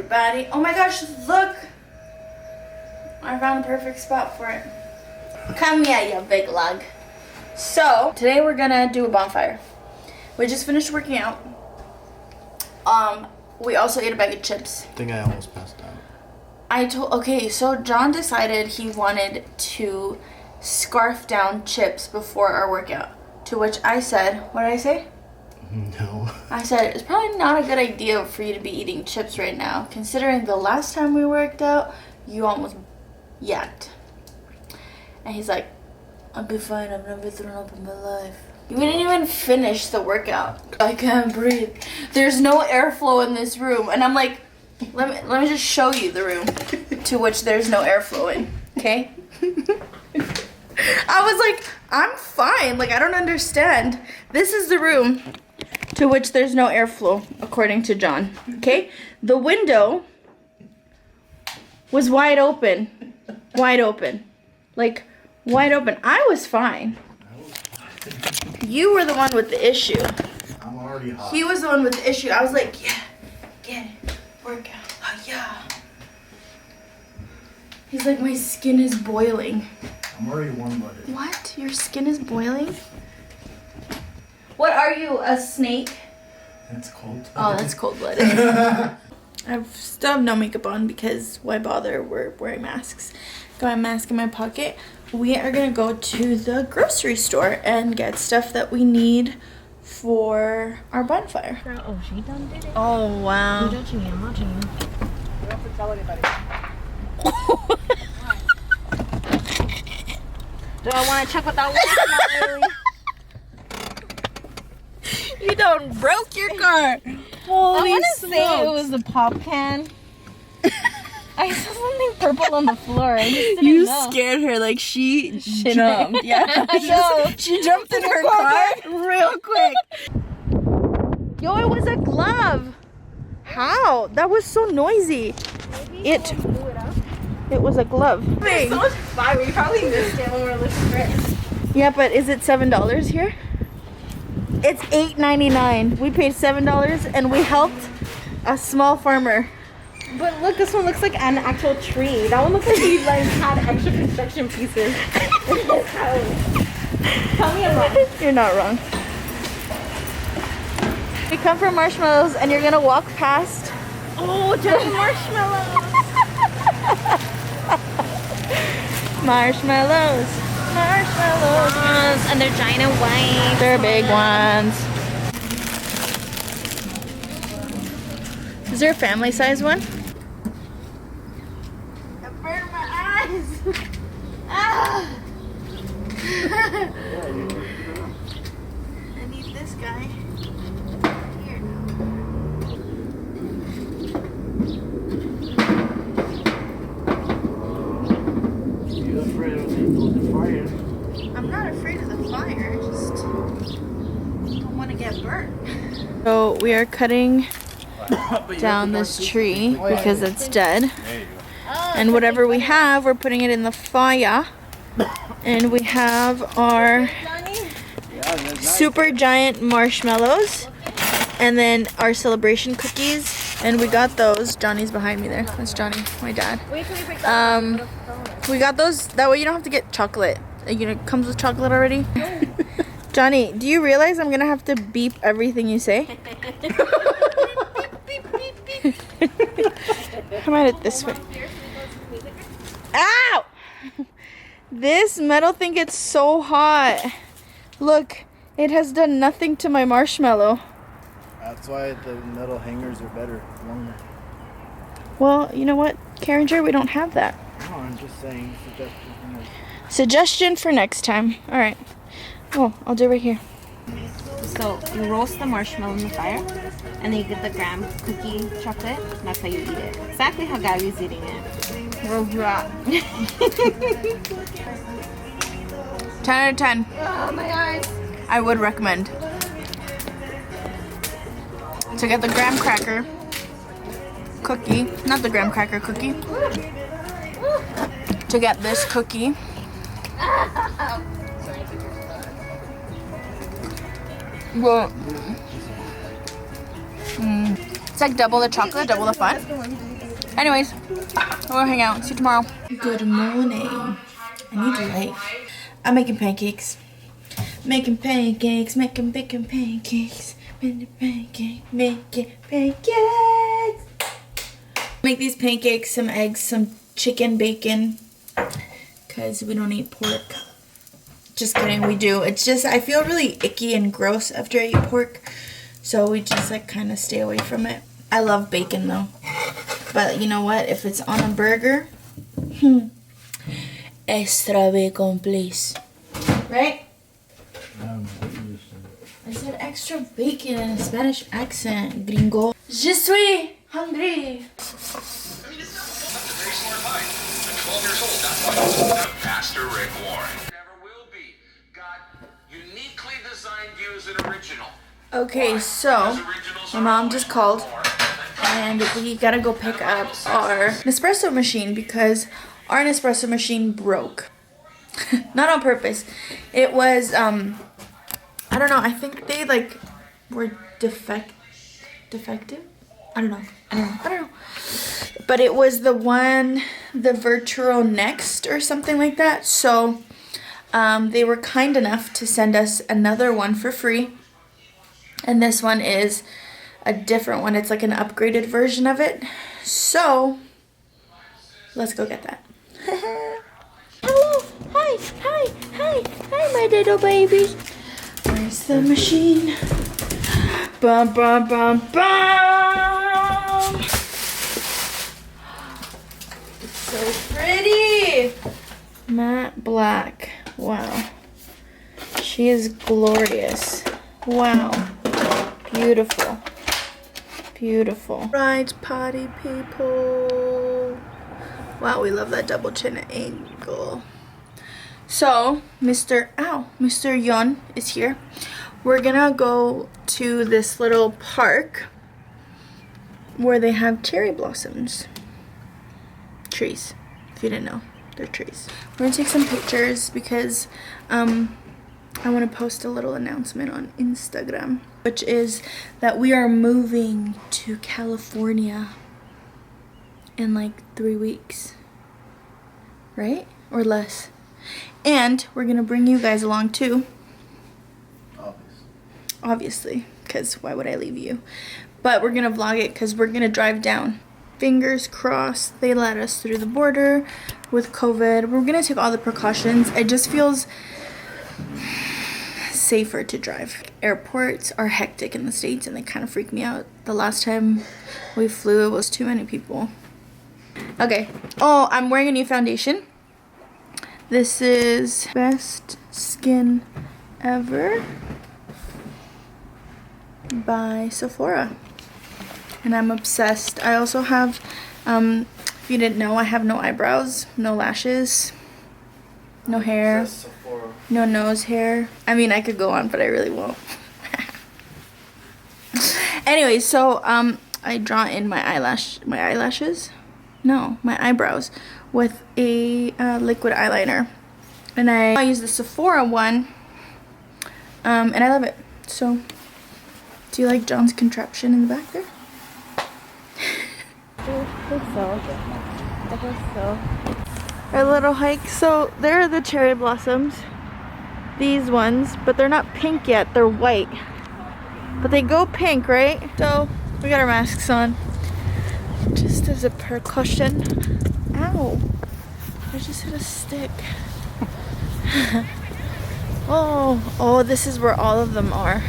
everybody. Oh my gosh, look! I found the perfect spot for it. Come here, you big lug. So, today we're gonna do a bonfire. We just finished working out. We also ate a bag of chips. I think I almost passed out. Okay, so John decided he wanted to scarf down chips before our workout. To which I said, what did I say? No. I said, it's probably not a good idea for you to be eating chips right now, considering the last time we worked out, you almost yacked. And he's like, I'll be fine, I've never thrown up in my life. We didn't even finish the workout. I can't breathe. There's no airflow in this room. And I'm like, let me just show you the room to which there's no airflow in, okay? I was like, I'm fine. Like, I don't understand. This is the room to which there's no airflow, according to John, okay? The window was wide open. Wide open. Like, wide open. I was fine. You were the one with the issue. I'm already hot. He was the one with the issue. I was like, yeah, get it, work out, oh yeah. He's like, my skin is boiling. I'm already warm-blooded. What? Your skin is boiling? What are you, a snake? It's cold. Oh, that's cold-blooded. I still have no makeup on because why bother? We're wearing masks. Got my mask in my pocket. We are gonna go to the grocery store and get stuff that we need for our bonfire. Oh, she done did it. Oh, wow. I'm watching you. You don't have to tell anybody. Do I want to check what that was? Not really. You done broke your car. I Holy want to smokes. say it was the pop can. I saw something purple on the floor. I just didn't You know. scared her like she jumped. Yeah, know. she jumped in her car real quick. Yo, it was a glove. How? That was so noisy. It was a glove. It's so much fun. We probably missed it when we were looking for it. Yeah, but is it $7 here? It's $8.99. We paid $7 and we helped a small farmer. But look, this one looks like an actual tree. That one looks like he like had extra construction pieces in his house. Tell me I'm wrong. You're not wrong. We come from Marshmallows and you're gonna walk past. Oh, giant marshmallows. Marshmallows. Marshmallows. And they're giant and white. They're big ones. Is there a family size one? I burned my eyes. Ah. I need this guy. Here. You're afraid of the fire? I'm not afraid of the fire. I just don't want to get burnt. So we are cutting down this tree because it's dead. There you go. And whatever we have, we're putting it in the fire. And we have our super giant marshmallows. And then our celebration cookies. And we got those. Johnny's behind me there. That's Johnny, my dad. We got those. That way you don't have to get chocolate. It comes with chocolate already. Johnny, do you realize I'm going to have to beep everything you say? Come at it this way. Ow! This metal thing gets so hot. Look, it has done nothing to my marshmallow. That's why the metal hangers are better, longer. Well, you know what, Carringer, we don't have that. No, I'm just saying, Suggestion for next time. All right. Oh, I'll do it right here. So you roast the marshmallow in the fire, and then you get the graham cookie chocolate. And that's how you eat it. Exactly how Gabby's eating it. Real drop. 10 out of 10. Oh, my eyes. I would recommend to get the graham cracker cookie, not the graham cracker cookie, to get this cookie. Well, it's like double the chocolate, double the fun. Anyways, we'll hang out. See you tomorrow. Good morning. I need light. I'm making pancakes. Making pancakes. Making pancakes. Making pancakes. Make these pancakes, some eggs, some chicken, bacon. Because we don't eat pork. Just kidding, we do. It's just, I feel really icky and gross after I eat pork. So we just like kind of stay away from it. I love bacon though. But you know what? If it's on a burger, extra bacon, please. Right? I said extra bacon in a Spanish accent, gringo. Je suis hungry. Pastor Rick Warren. Never will be. God uniquely designed you as an original. Okay, so my mom just called and we gotta go pick up our Nespresso machine because our Nespresso machine broke. Not on purpose. It was, I don't know, I think they like were defective? I don't know. But it was the Virtual Next or something like that. So they were kind enough to send us another one for free. And this one is a different one. It's like an upgraded version of it. So let's go get that. Hello. Hi, my little baby. Where's the machine? Bum, bum, bum, bum. It's so pretty. Matte black. Wow. She is glorious. Wow. Beautiful. Beautiful. Right, party people. Wow, we love that double chin angle. So, Mr. Yon is here. We're gonna go to this little park where they have cherry blossoms. Trees. If you didn't know, they're trees. We're gonna take some pictures because I want to post a little announcement on Instagram, which is that we are moving to California in like 3 weeks, right? Or less. And we're gonna bring you guys along too. Obviously, because why would I leave you? But we're gonna vlog it because we're gonna drive down. Fingers crossed they let us through the border with COVID. We're gonna take all the precautions. It just feels safer to drive. Airports are hectic in the States and they kind of freak me out. The last time we flew, it was too many people. Okay. Oh, I'm wearing a new foundation. This is Best Skin Ever by Sephora. And I'm obsessed. I also have, if you didn't know, I have no eyebrows, no lashes, no hair, no nose hair. I mean, I could go on, but I really won't. Anyway, so I draw in my eyelashes. No, my eyebrows with a liquid eyeliner, and I use the Sephora one, and I love it. So, do you like John's contraption in the back there? Our little hike. So there are the cherry blossoms, these ones, but they're not pink yet, they're white, but they go pink, right? So we got our masks on just as a precaution. Ow, I just hit a stick. Oh, this is where all of them are.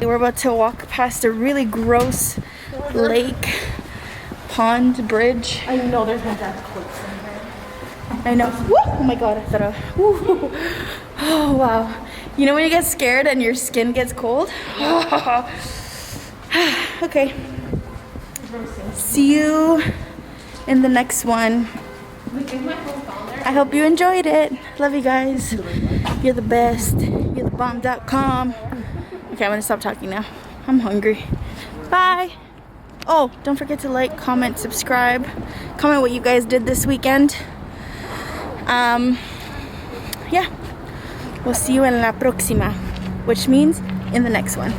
We're about to walk past a really gross lake, pond, bridge. I know there's no dark clothes in here. I know. Woo! Oh my god, I thought woo. Oh wow. You know when you get scared and your skin gets cold? Okay. See you in the next one. I hope you enjoyed it. Love you guys. You're the best. You're the bomb.com. Okay, I'm gonna stop talking now. I'm hungry. Bye. Oh, don't forget to like, comment, subscribe. Comment what you guys did this weekend. Yeah. We'll see you en la próxima, which means in the next one.